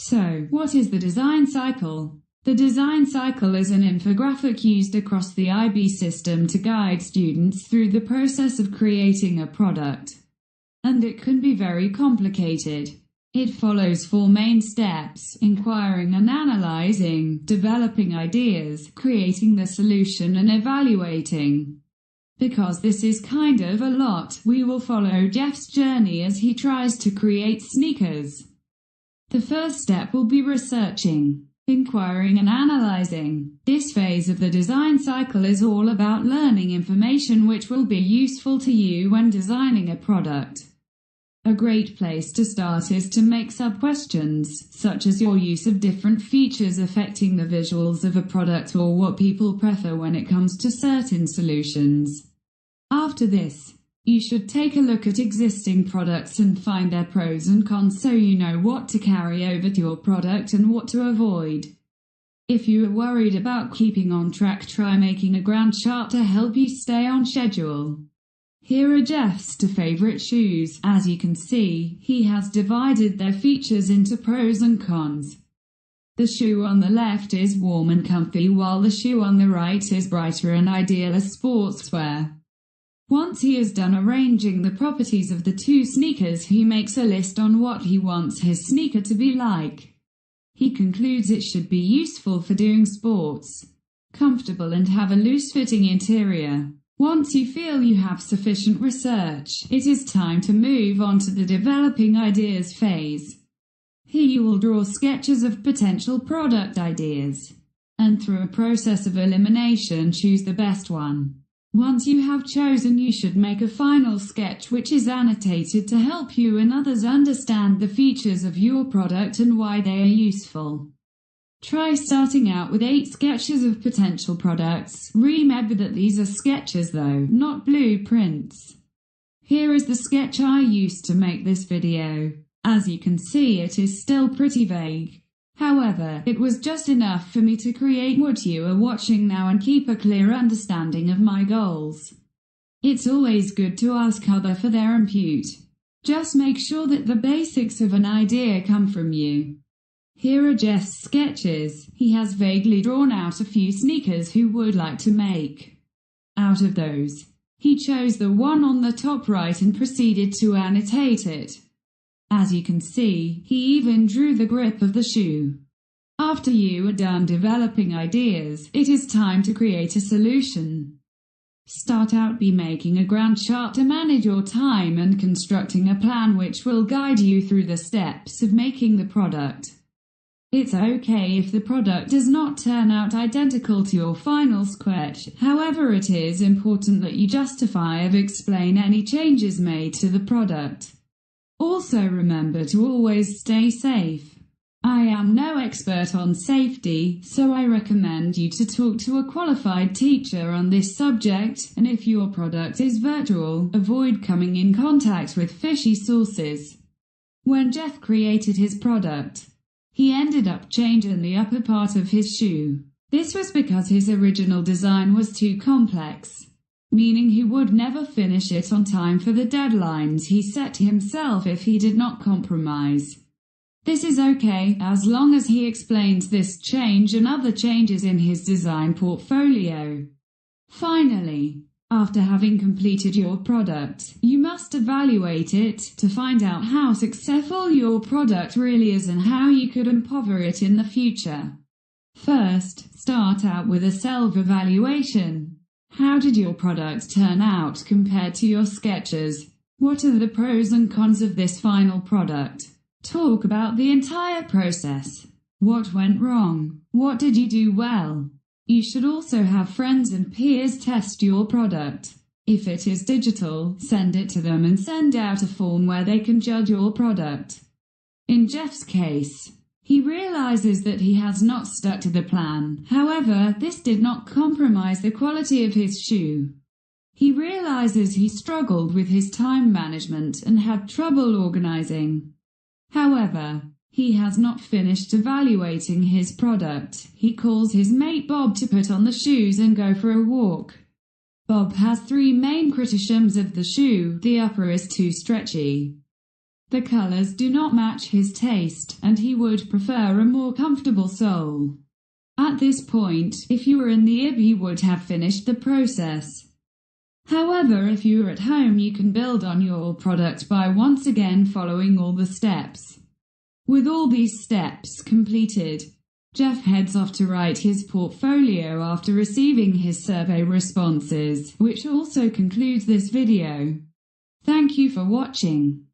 So, what is the design cycle? The design cycle is an infographic used across the IB system to guide students through the process of creating a product. And it can be very complicated. It follows 4 main steps: inquiring and analyzing, developing ideas, creating the solution, and evaluating. Because this is kind of a lot, we will follow Jeff's journey as he tries to create sneakers. The first step will be researching, inquiring and analyzing. This phase of the design cycle is all about learning information which will be useful to you when designing a product. A great place to start is to make sub-questions, such as your use of different features affecting the visuals of a product or what people prefer when it comes to certain solutions. After this, you should take a look at existing products and find their pros and cons so you know what to carry over to your product and what to avoid. If you are worried about keeping on track, try making a Gantt chart to help you stay on schedule. Here are Jeff's 2 favorite shoes. As you can see, he has divided their features into pros and cons. The shoe on the left is warm and comfy, while the shoe on the right is brighter and ideal as sportswear. Once he has done arranging the properties of the 2 sneakers, he makes a list on what he wants his sneaker to be like. He concludes it should be useful for doing sports, comfortable and have a loose-fitting interior. Once you feel you have sufficient research, it is time to move on to the developing ideas phase. Here you will draw sketches of potential product ideas, and through a process of elimination choose the best one. Once you have chosen, you should make a final sketch which is annotated to help you and others understand the features of your product and why they are useful. Try starting out with 8 sketches of potential products. Remember that these are sketches though, not blueprints. Here is the sketch I used to make this video. As you can see, it is still pretty vague. However, it was just enough for me to create what you are watching now and keep a clear understanding of my goals. It's always good to ask others for their input. Just make sure that the basics of an idea come from you. Here are Jeff's sketches. He has vaguely drawn out a few sneakers he would like to make. Out of those, he chose the one on the top right and proceeded to annotate it. As you can see, he even drew the grip of the shoe. After you are done developing ideas, it is time to create a solution. Start out by making a Gantt chart to manage your time and constructing a plan which will guide you through the steps of making the product. It's okay if the product does not turn out identical to your final sketch, however it is important that you justify or explain any changes made to the product. Also remember to always stay safe. I am no expert on safety, so I recommend you to talk to a qualified teacher on this subject, and if your product is virtual, avoid coming in contact with fishy sources. When Jeff created his product, he ended up changing the upper part of his shoe. This was because his original design was too complex, meaning he would never finish it on time for the deadlines he set himself if he did not compromise. This is okay, as long as he explains this change and other changes in his design portfolio. Finally, after having completed your product, you must evaluate it to find out how successful your product really is and how you could improve it in the future. First, start out with a self-evaluation. How did your product turn out compared to your sketches? What are the pros and cons of this final product? Talk about the entire process. What went wrong? What did you do well? You should also have friends and peers test your product. If it is digital, send it to them and send out a form where they can judge your product. In Jeff's case, he realizes that he has not stuck to the plan. However, this did not compromise the quality of his shoe. He realizes he struggled with his time management and had trouble organizing. However, he has not finished evaluating his product. He calls his mate Bob to put on the shoes and go for a walk. Bob has 3 main criticisms of the shoe. The upper is too stretchy. The colors do not match his taste, and he would prefer a more comfortable sole. At this point, if you were in the IB, you would have finished the process. However, if you are at home, you can build on your product by once again following all the steps. With all these steps completed, Jeff heads off to write his portfolio after receiving his survey responses, which also concludes this video. Thank you for watching.